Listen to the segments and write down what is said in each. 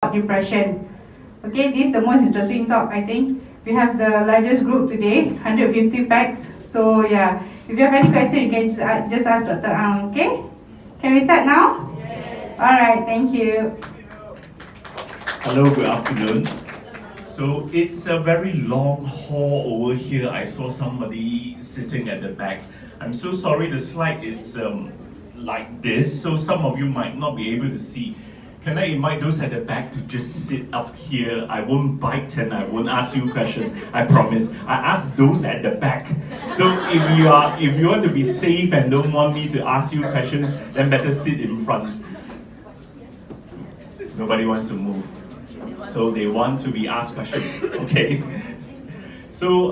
about depression. Okay, this is the most interesting talk, I think. We have the largest group today, 150 packs. So yeah, if you have any question, you can just ask Dr. Ang, okay? Can we start now? Yes. Alright, thank you. Hello, good afternoon. So it's a very long hall over here. I saw somebody sitting at the back. I'm so sorry, the slide is like this, so some of you might not be able to see. Can I invite those at the back to just sit up here? I won't bite and I won't ask you a question, I promise. I ask those at the back. So if you want to be safe and don't want me to ask you questions, then better sit in front. Nobody wants to move. So they want to be asked questions, okay? So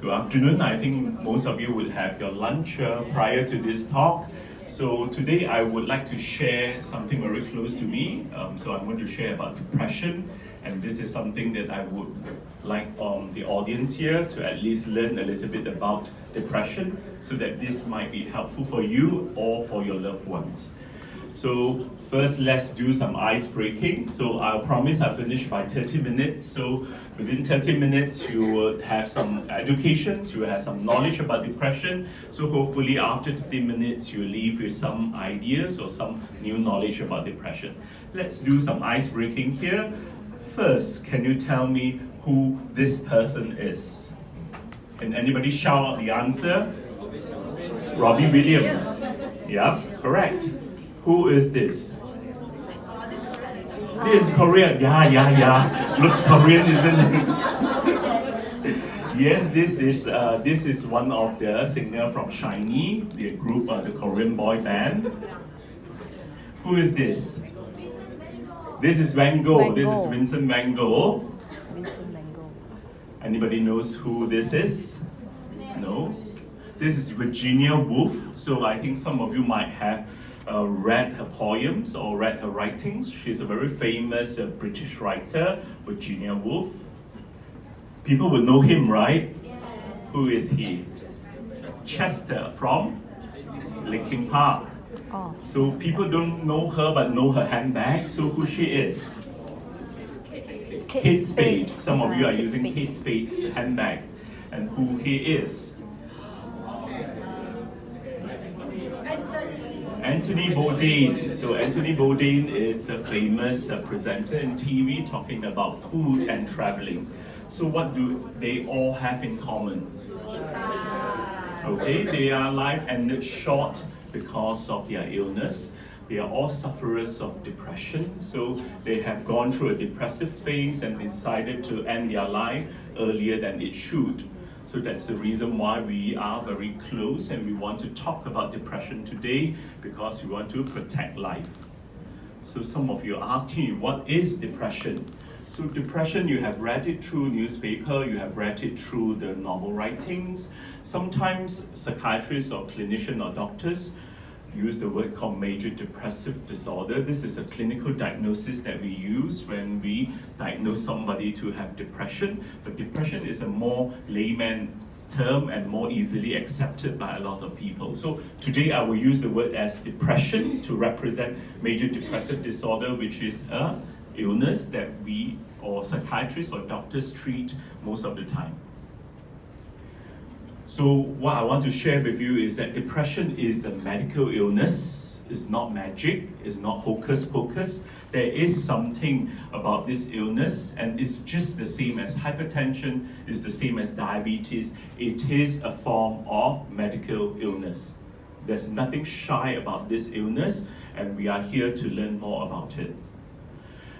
good afternoon. I think most of you will have your lunch prior to this talk. So today I would like to share something very close to me. So I'm going to share about depression, and this is something that I would like the audience here to at least learn a little bit about depression, so that this might be helpful for you or for your loved ones. So first, let's do some ice breaking. So I'll promise I'll finish by 30 minutes. So within 30 minutes, you will have some education, you will have some knowledge about depression. So hopefully after 30 minutes, you leave with some ideas or some new knowledge about depression. Let's do some ice breaking here. First, can you tell me who this person is? Can anybody shout out the answer? Robbie Williams. Yeah, correct. Who is this? This is Korean. Yeah. Looks Korean, isn't it? Yes, this is one of the singer from SHINee, the group, the Korean boy band. Who is this? This is Van Gogh. This is Vincent Van Gogh. Anybody knows who this is? No? This is Virginia Woolf. So I think some of you might have read her poems or read her writings. She's a very famous British writer, Virginia Woolf. People will know him, right? Yes. Who is he? Chester from Linkin Park. Oh. So people don't know her but know her handbag. So who she is? Kate Spade. Some of you are using Kate Spade's handbag. And who he is? Anthony Bourdain. So Anthony Bourdain is a famous presenter in TV talking about food and traveling. So what do they all have in common? Okay, their life ended short because of their illness. They are all sufferers of depression. So they have gone through a depressive phase and decided to end their life earlier than it should. So that's the reason why we are very close and we want to talk about depression today, because we want to protect life. So some of you are asking me, what is depression? So depression, you have read it through newspaper, you have read it through the novel writings. Sometimes psychiatrists or clinicians or doctors use the word called major depressive disorder. This is a clinical diagnosis that we use when we diagnose somebody to have depression. But depression is a more layman term and more easily accepted by a lot of people. So today I will use the word as depression to represent major depressive disorder, which is a illness that we or psychiatrists or doctors treat most of the time. So what I want to share with you is that depression is a medical illness. It's not magic, it's not hocus pocus. There is something about this illness, and it's just the same as hypertension, it's the same as diabetes. It is a form of medical illness. There's nothing shy about this illness, and we are here to learn more about it.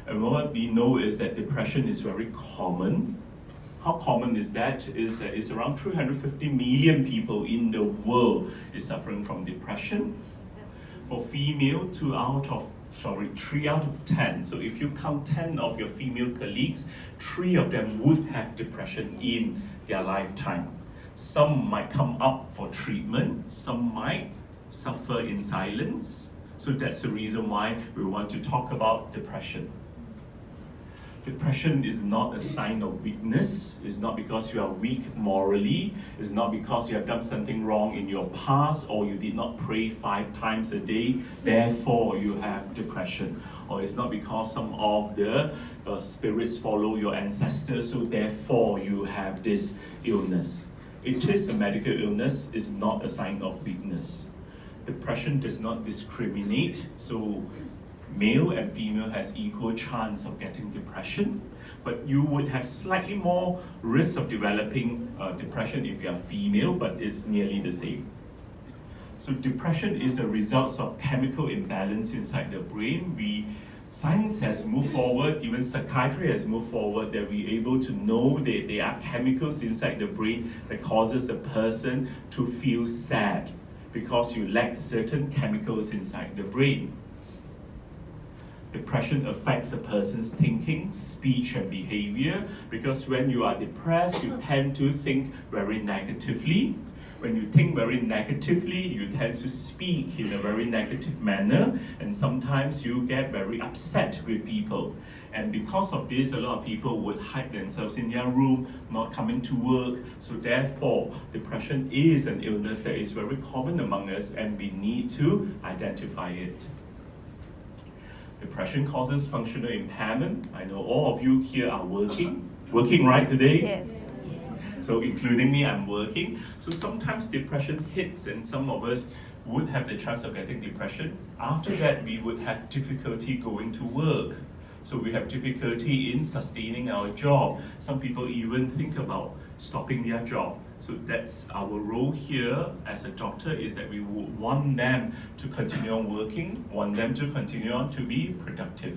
And what we know is that depression is very common. How common is that? Is that it's around 350 million people in the world is suffering from depression. For female, 3 out of 10. So if you count 10 of your female colleagues, 3 of them would have depression in their lifetime. Some might come up for treatment, some might suffer in silence. So that's the reason why we want to talk about depression. Depression is not a sign of weakness. It's not because you are weak morally. It's not because you have done something wrong in your past or you did not pray 5 times a day. Therefore, you have depression. or it's not because some of the spirits follow your ancestors, so therefore you have this illness. It is a medical illness, it's not a sign of weakness. Depression does not discriminate, so male and female has equal chance of getting depression, but you would have slightly more risk of developing depression if you are female, but it's nearly the same. So depression is a result of chemical imbalance inside the brain. Science has moved forward, even psychiatry has moved forward, that we're able to know that there are chemicals inside the brain that causes a person to feel sad because you lack certain chemicals inside the brain. Depression affects a person's thinking, speech, and behavior, because when you are depressed, you tend to think very negatively. When you think very negatively, you tend to speak in a very negative manner, and sometimes you get very upset with people. And because of this, a lot of people would hide themselves in their room, not coming to work. So therefore, depression is an illness that is very common among us, and we need to identify it. Depression causes functional impairment. I know all of you here are working right today? Yes. So including me, I'm working. So sometimes depression hits, and some of us would have the chance of getting depression. After that, we would have difficulty going to work. So we have difficulty in sustaining our job. Some people even think about stopping their job. So that's our role here as a doctor, is that we would want them to continue on working, want them to continue on to be productive.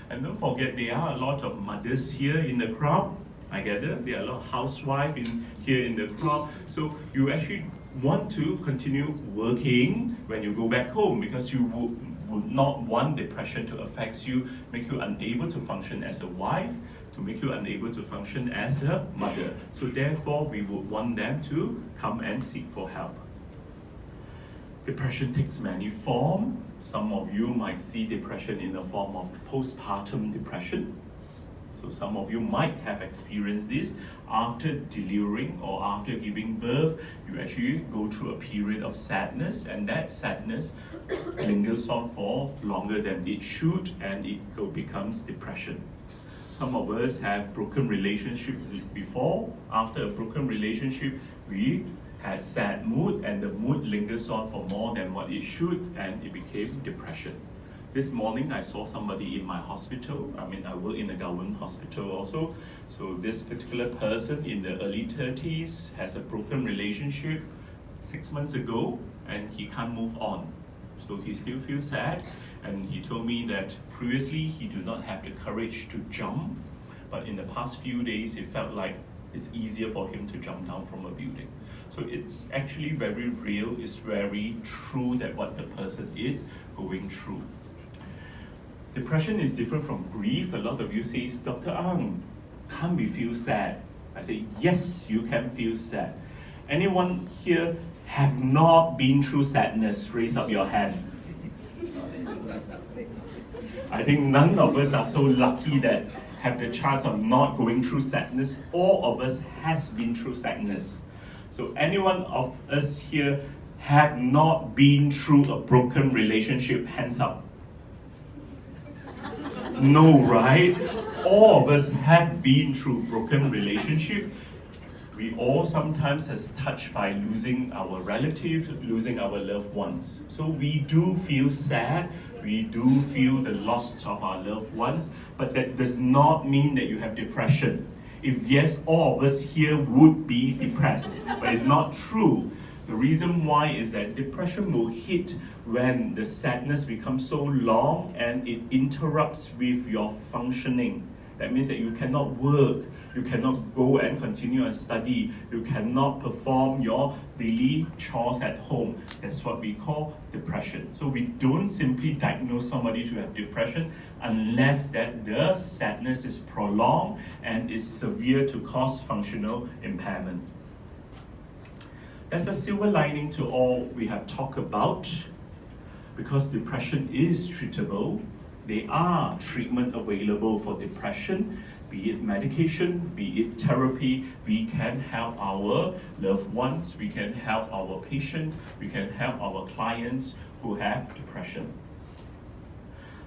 And don't forget, there are a lot of mothers here in the crowd. I gather there are a lot of housewives here in the crowd. So you actually want to continue working when you go back home, because you would not want depression to affect you, make you unable to function as a wife, to make you unable to function as a mother. So therefore, we would want them to come and seek for help. Depression takes many forms. Some of you might see depression in the form of postpartum depression. So some of you might have experienced this after delivering or after giving birth. You actually go through a period of sadness, and that sadness lingers on for longer than it should, and it becomes depression. Some of us have broken relationships before. After a broken relationship, we had sad mood, and the mood lingers on for more than what it should, and it became depression. This morning, I saw somebody in my hospital. I work in a government hospital also. So this particular person in the early 30s has a broken relationship 6 months ago, and he can't move on. So he still feels sad, and he told me that previously he did not have the courage to jump, but in the past few days, it felt like it's easier for him to jump down from a building. So it's actually very real, it's very true that what the person is going through. Depression is different from grief. A lot of you say, Dr. Ang, can't we feel sad? I say, yes, you can feel sad. Anyone here have not been through sadness? Raise up your hand. I think none of us are so lucky that have the chance of not going through sadness. All of us has been through sadness. So anyone of us here have not been through a broken relationship? Hands up. No, right? All of us have been through broken relationship. We all sometimes has touched by losing our relatives, losing our loved ones. So we do feel sad, we do feel the loss of our loved ones, but that does not mean that you have depression. If yes, all of us here would be depressed, but it's not true. The reason why is that depression will hit when the sadness becomes so long and it interrupts with your functioning. That means that you cannot work, you cannot go and continue and study, you cannot perform your daily chores at home. That's what we call depression. So we don't simply diagnose somebody to have depression unless that the sadness is prolonged and is severe to cause functional impairment. There's a silver lining to all we have talked about. Because depression is treatable, there are treatment available for depression, be it medication, be it therapy. We can help our loved ones, we can help our patients, we can help our clients who have depression.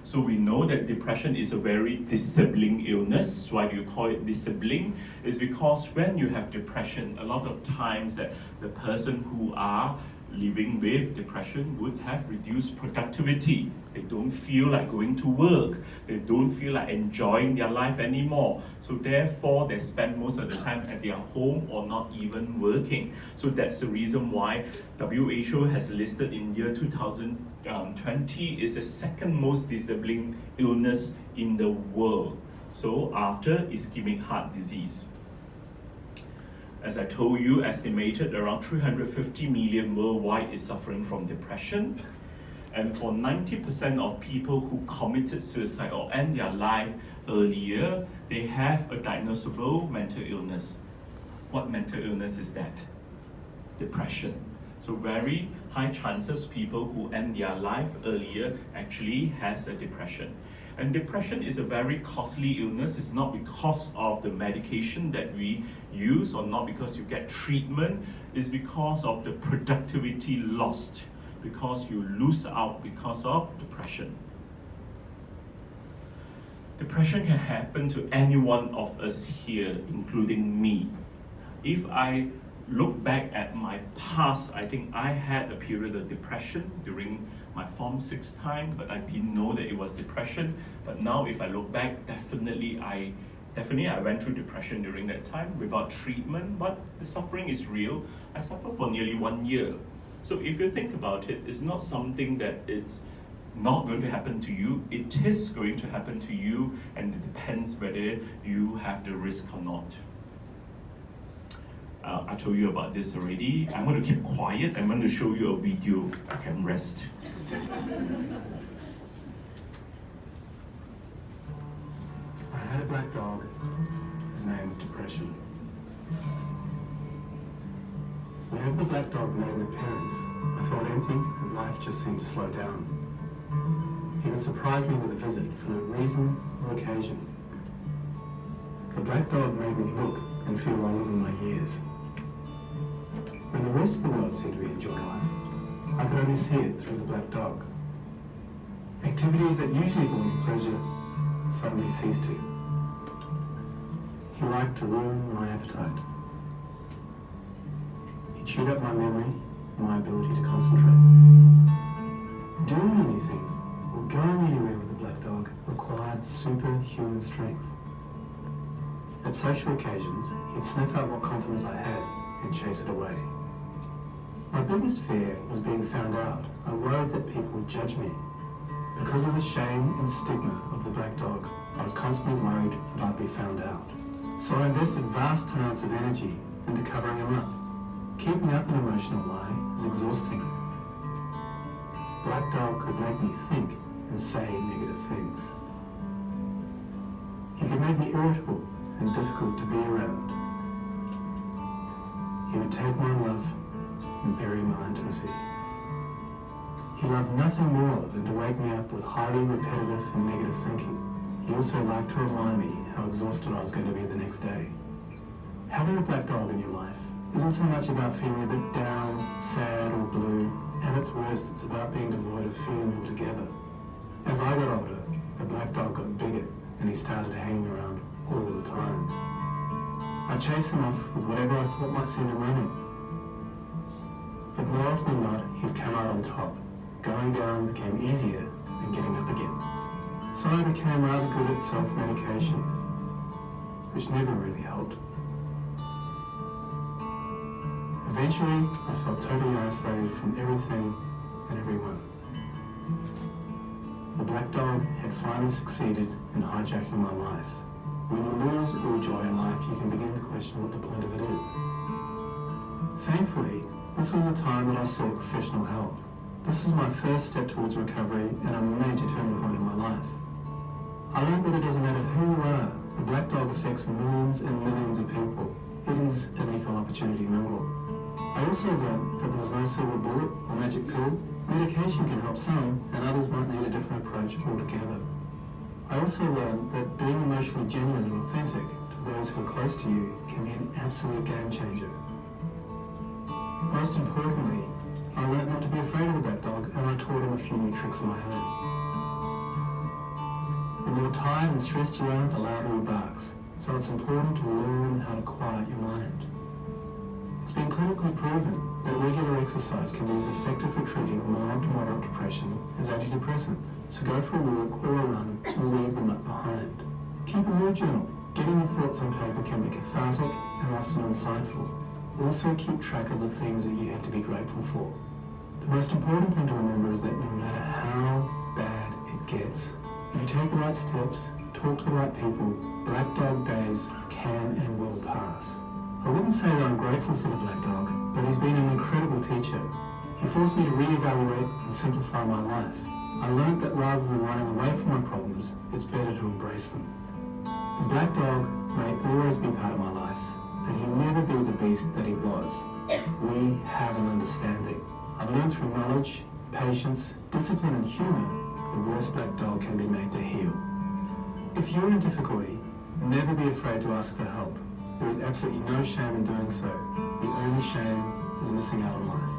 So we know that depression is a very disabling illness. Why do you call it disabling? It's because when you have depression, a lot of times that the person who are living with depression would have reduced productivity. They don't feel like going to work. They don't feel like enjoying their life anymore. So therefore, they spend most of the time at their home or not even working. So that's the reason why WHO has listed in year 2020 is the second most disabling illness in the world. So after ischemic heart disease. As I told you, estimated around 350 million worldwide is suffering from depression. And for 90% of people who committed suicide or end their life earlier, they have a diagnosable mental illness. What mental illness is that? Depression. So very high chances people who end their life earlier actually has a depression. And depression is a very costly illness. It's not because of the medication that we use or not because you get treatment. It's because of the productivity lost, because you lose out because of depression. Depression can happen to any one of us here, including me. If I look back at my past, I think I had a period of depression during my Form 6 time, but I didn't know that it was depression. But now if I look back, definitely I went through depression during that time without treatment, but the suffering is real. I suffered for nearly 1 year. So if you think about it, it's not something that it's not going to happen to you. It is going to happen to you, and it depends whether you have the risk or not. I told you about this already. I'm going to keep quiet. I'm going to show you a video. I can rest. I had a black dog. His name's Depression. Whenever the black dog made an appearance, I felt empty and life just seemed to slow down. He would surprise me with a visit for no reason or occasion. The black dog made me look and feel older than my years. When the rest of the world seemed to be enjoying life, I could only see it through the black dog. Activities that usually brought me pleasure suddenly ceased to. He liked to ruin my appetite. He chewed up my memory and my ability to concentrate. Doing anything or going anywhere with the black dog required superhuman strength. At social occasions, he'd sniff out what confidence I had and chase it away. My biggest fear was being found out. I worried that people would judge me. Because of the shame and stigma of the black dog, I was constantly worried that I'd be found out. So I invested vast amounts of energy into covering him up. Keeping up an emotional lie is exhausting. Black dog could make me think and say negative things. He could make me irritable and difficult to be around. He would take my love and bury my intimacy. He loved nothing more than to wake me up with highly repetitive and negative thinking. He also liked to remind me how exhausted I was going to be the next day. Having a black dog in your life isn't so much about feeling a bit down, sad or blue. At its worst, it's about being devoid of feeling altogether. As I got older, the black dog got bigger and he started hanging around all the time. I chased him off with whatever I thought might seem to run him. But more often than not, he'd come out on top. Going down became easier than getting up again. So I became rather good at self-medication, which never really helped. Eventually, I felt totally isolated from everything and everyone. The black dog had finally succeeded in hijacking my life. When you lose all joy in life, you can begin to question what the point of it is. Thankfully, this was the time that I sought professional help. This was my first step towards recovery and a major turning point in my life. I learned that it doesn't matter who you are, the black dog affects millions and millions of people. It is an equal opportunity mongrel. I also learned that there was no silver bullet or magic pill. Medication can help some, and others might need a different approach altogether. I also learned that being emotionally genuine and authentic to those who are close to you can be an absolute game changer. Most importantly, I learned not to be afraid of the black dog, and I taught him a few new tricks of my own. more tired and stressed you are, the louder he barks. So it's important to learn how to quiet your mind. It's been clinically proven that regular exercise can be as effective for treating mild to moderate depression as antidepressants. So go for a walk or a run to leave them up behind. Keep a mood journal. Getting your thoughts on paper can be cathartic and often insightful. Also keep track of the things that you have to be grateful for. The most important thing to remember is that no matter how bad it gets, if you take the right steps, talk to the right people, Black Dog days can and will pass. I wouldn't say that I'm grateful for the Black Dog, but he's been an incredible teacher. He forced me to reevaluate and simplify my life. I learned that rather than running away from my problems, it's better to embrace them. The Black Dog may always be part of my life, but he'll never be the beast that he was. We have an understanding. I've learned through knowledge, patience, discipline and humour, the worst Black Dog can be made to heal. If you're in difficulty, never be afraid to ask for help. There is absolutely no shame in doing so. The only shame is missing out on life.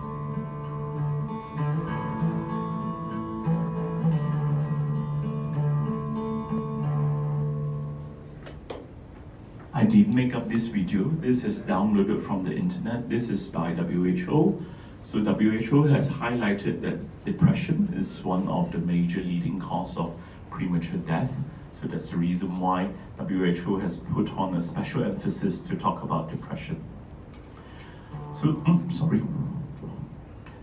I didn't make up this video. This is downloaded from the internet. This is by WHO. So WHO has highlighted that depression is one of the major leading causes of premature death. So that's the reason why WHO has put on a special emphasis to talk about depression. So,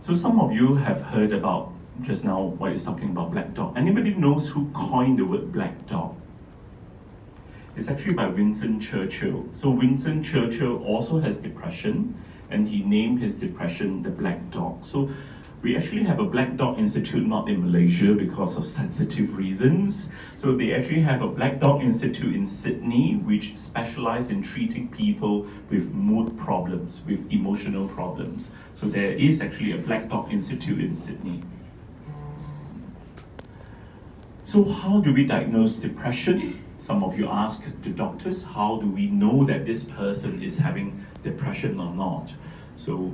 So some of you have heard about just now what is talking about Black Dog. Anybody knows who coined the word Black Dog? It's actually by Winston Churchill. So Winston Churchill also has depression, and he named his depression the Black Dog. So we actually have a Black Dog Institute not in Malaysia because of sensitive reasons. So they actually have a Black Dog Institute in Sydney, which specializes in treating people with mood problems, with emotional problems. So there is actually a Black Dog Institute in Sydney. So how do we diagnose depression? Some of you ask the doctors, how do we know that this person is having depression or not? So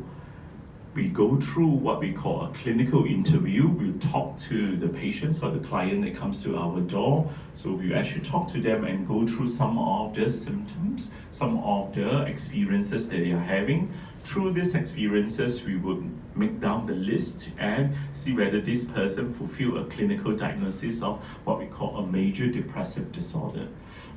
we go through what we call a clinical interview. We'll talk to the patients or the client that comes to our door. So we actually talk to them and go through some of the symptoms, some of the experiences that they are having. Through these experiences, we would make down the list and see whether this person fulfills a clinical diagnosis of what we call a major depressive disorder.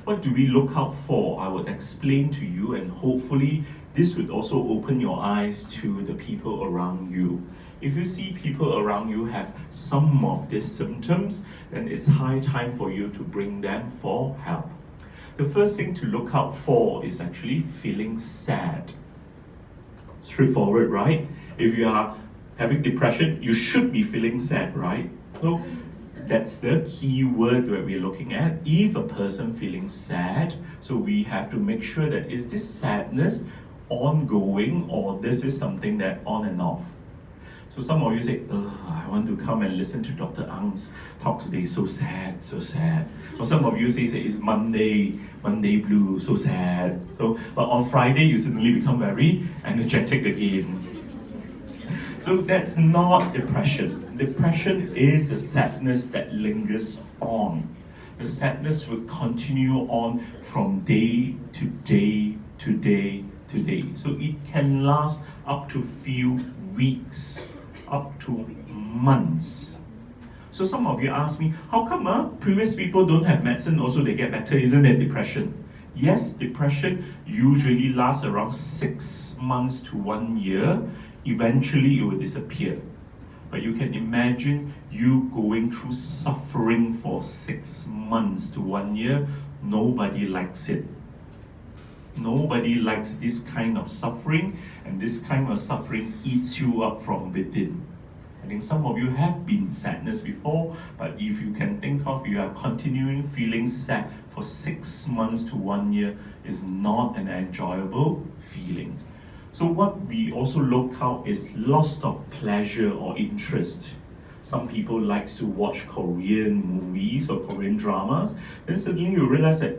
What do we look out for? I would explain to you, and hopefully this would also open your eyes to the people around you. If you see people around you have some of these symptoms, then it's high time for you to bring them for help. The first thing to look out for is actually feeling sad. Straightforward, right? If you are having depression, you should be feeling sad, right? So that's the key word that we're looking at. If a person feeling sad, so we have to make sure that is this sadness ongoing or this is something that on and off. So some of you say, I want to come and listen to Dr. Ang's talk today, so sad, so sad. Or some of you say it's Monday blue, so sad. So, but on Friday you suddenly become very energetic again. So that's not depression. Depression is a sadness that lingers on. The sadness will continue on from day to day to day to day. So it can last up to few weeks, up to months. So some of you ask me, how come previous people don't have medicine also they get better? Isn't it depression? Yes, depression usually lasts around 6 months to 1 year. Eventually it will disappear. But you can imagine you going through suffering for 6 months to 1 year. Nobody likes it. Nobody likes this kind of suffering, and this kind of suffering eats you up from within. I think some of you have been sadness before, but if you can think of you are continuing feeling sad for 6 months to 1 year is not an enjoyable feeling. So what we also look out is loss of pleasure or interest. Some people like to watch Korean movies or Korean dramas, then suddenly you realize that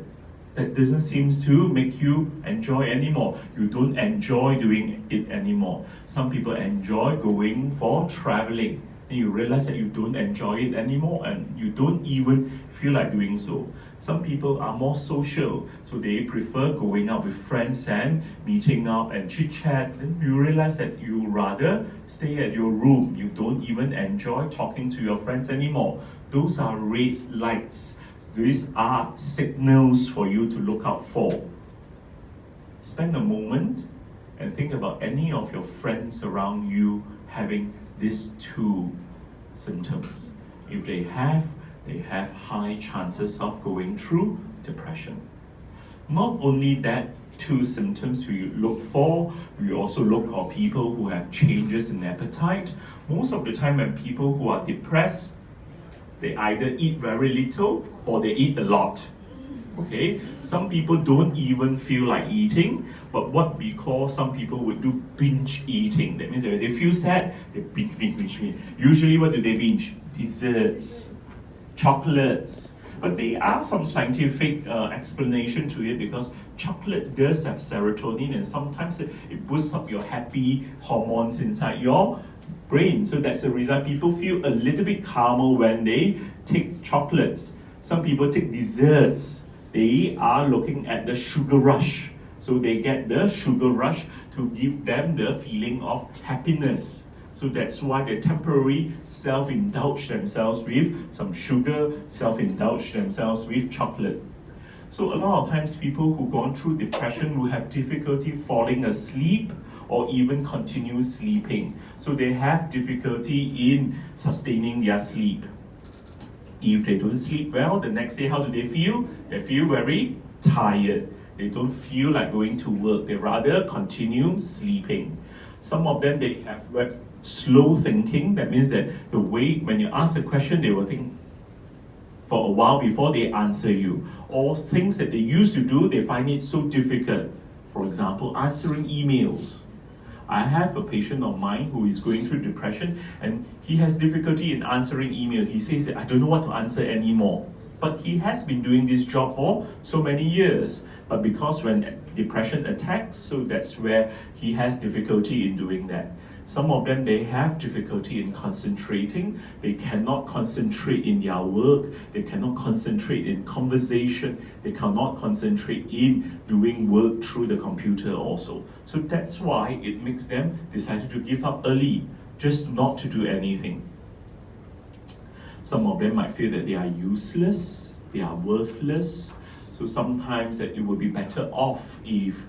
doesn't seem to make you enjoy anymore. You don't enjoy doing it anymore. Some people enjoy going for traveling. then you realize that you don't enjoy it anymore and you don't even feel like doing so. Some people are more social, so they prefer going out with friends and meeting up and chit chat. Then you realize that you rather stay at your room. You don't even enjoy talking to your friends anymore. Those are red lights. These are signals for you to look out for. Spend a moment and think about any of your friends around you having these two symptoms. If they have high chances of going through depression. Not only that, two symptoms we look for, we also look for people who have changes in appetite. Most of the time when people who are depressed, they either eat very little or they eat a lot. Okay, some people don't even feel like eating, but what we call, some people would do binge eating. That means that when they feel sad, they binge. Usually what do they binge? Desserts, chocolates. But there are some scientific explanation to it, because chocolate does have serotonin, and sometimes it boosts up your happy hormones inside your brain. So that's the reason people feel a little bit calmer when they take chocolates. Some people take desserts. They are looking at the sugar rush. So they get the sugar rush to give them the feeling of happiness. So that's why they temporarily self-indulge themselves with some sugar, self-indulge themselves with chocolate. So a lot of times people who've gone through depression will have difficulty falling asleep or even continue sleeping. So they have difficulty in sustaining their sleep. If they don't sleep well, the next day how do they feel? They feel very tired. They don't feel like going to work. They rather continue sleeping. Some of them, they have slow thinking. That means that the way, when you ask a question, they will think for a while before they answer you. Or things that they used to do, they find it so difficult. For example, answering emails. I have a patient of mine who is going through depression, and he has difficulty in answering email. He says that I don't know what to answer anymore. But he has been doing this job for so many years. But because when depression attacks, so that's where he has difficulty in doing that. Some of them, they have difficulty in concentrating. They cannot concentrate in their work. They cannot concentrate in conversation. They cannot concentrate in doing work through the computer also. So that's why it makes them decide to give up early, just not to do anything. Some of them might feel that they are useless, they are worthless. So sometimes that it would be better off if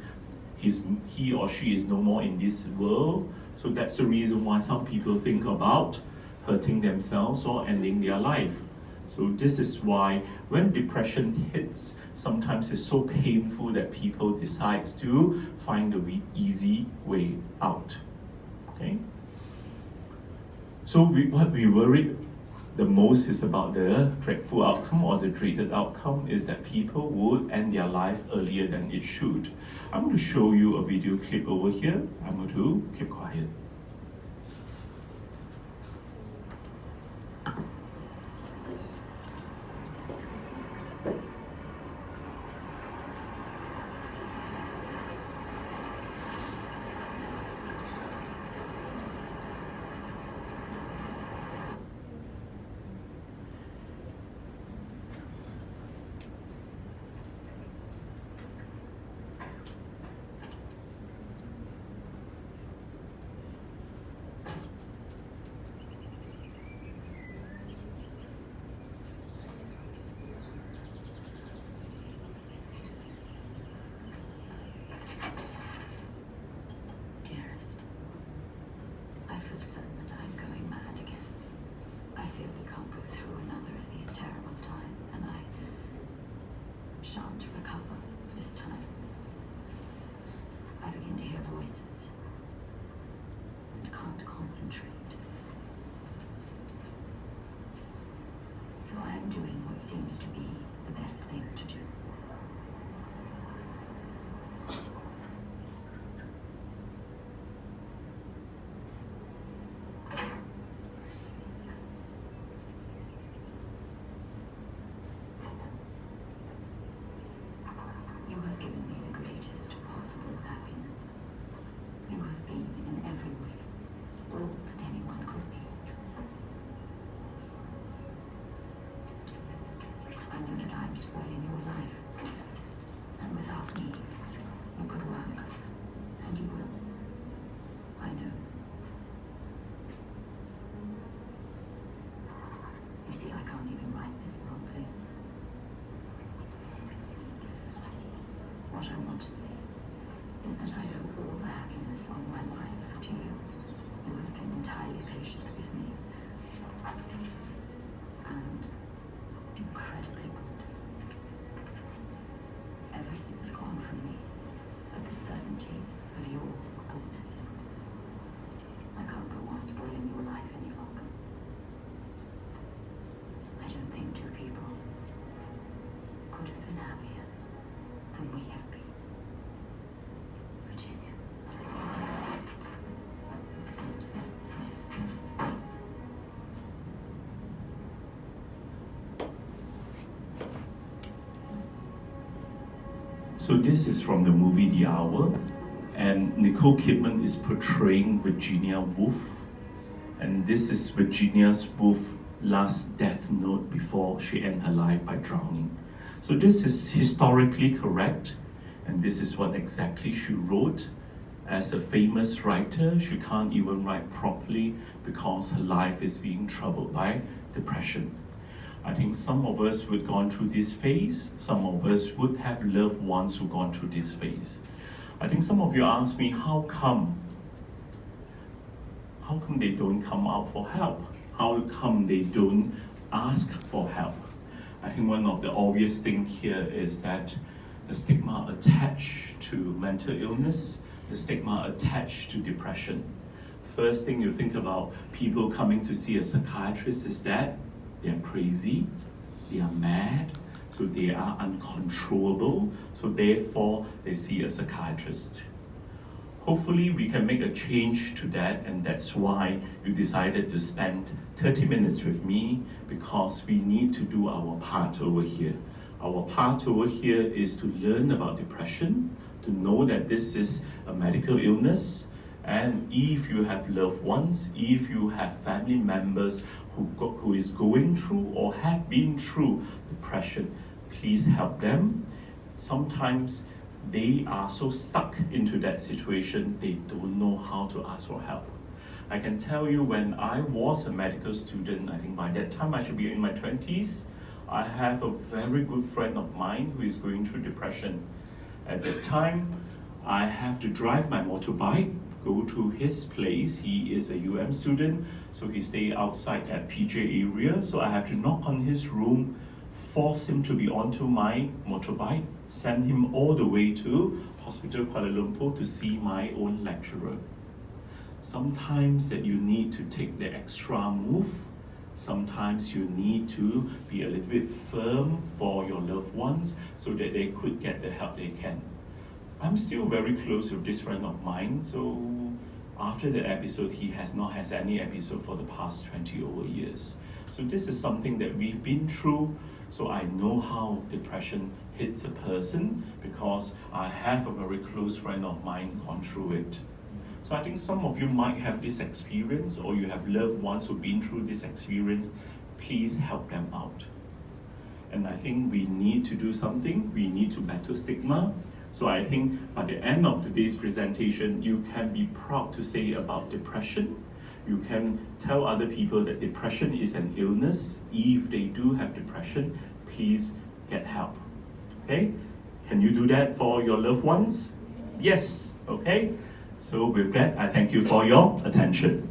he or she is no more in this world. So that's the reason why some people think about hurting themselves or ending their life. So this is why when depression hits, sometimes it's so painful that people decide to find the easy way out. Okay? So what we worry the most is about the dreadful outcome, or the dreaded outcome is that people would end their life earlier than it should. I'm going to show you a video clip over here. I'm going to keep quiet. Shan't recover this time. I begin to hear voices and can't concentrate. So I am doing what seems to be the best thing to do. this properly. What I want to say is that I owe all the happiness of my life to you. You have been entirely patient with me. And incredibly good. Everything is gone from me, but the certainty of your goodness. I can't go on spoiling your life any longer. I don't think two people could have been happier than we have been. Virginia. So this is from the movie The Hour, and Nicole Kidman is portraying Virginia Woolf, and this is Virginia's Woolf's last death note before she ended her life by drowning. So this is historically correct, and this is what exactly she wrote. As a famous writer, she can't even write properly because her life is being troubled by depression. I think some of us would gone through this phase. Some of us would have loved ones who gone through this phase. I think some of you ask me, how come they don't come out for help? How come they don't ask for help? I think one of the obvious things here is that the stigma attached to mental illness, the stigma attached to depression. First thing you think about people coming to see a psychiatrist is that they are crazy, they are mad, so they are uncontrollable, so therefore they see a psychiatrist. Hopefully we can make a change to that, and that's why you decided to spend 30 minutes with me, because we need to do our part over here. Our part over here is to learn about depression, to know that this is a medical illness, and if you have loved ones, if you have family members who is going through or have been through depression, please help them. Sometimes they are so stuck into that situation, they don't know how to ask for help. I can tell you, when I was a medical student, I think by that time I should be in my 20s, I have a very good friend of mine who is going through depression. At that time, I have to drive my motorbike, go to his place. He is a UM student, so he stay outside at PJ area. So I have to knock on his room, force him to be onto my motorbike, send him all the way to Hospital Kuala Lumpur to see my own lecturer. Sometimes that you need to take the extra move. Sometimes you need to be a little bit firm for your loved ones so that they could get the help they can. I'm still very close with this friend of mine, so after the episode, he has not had any episode for the past 20 over years. So this is something that we've been through, so I know how depression hits a person because I have a very close friend of mine gone through it. So I think some of you might have this experience, or you have loved ones who've been through this experience. Please help them out. And I think we need to do something. We need to battle stigma. So I think by the end of today's presentation, you can be proud to say about depression. You can tell other people that depression is an illness. If they do have depression, please get help. Okay? Can you do that for your loved ones? Yes. Okay? So with that, I thank you for your attention.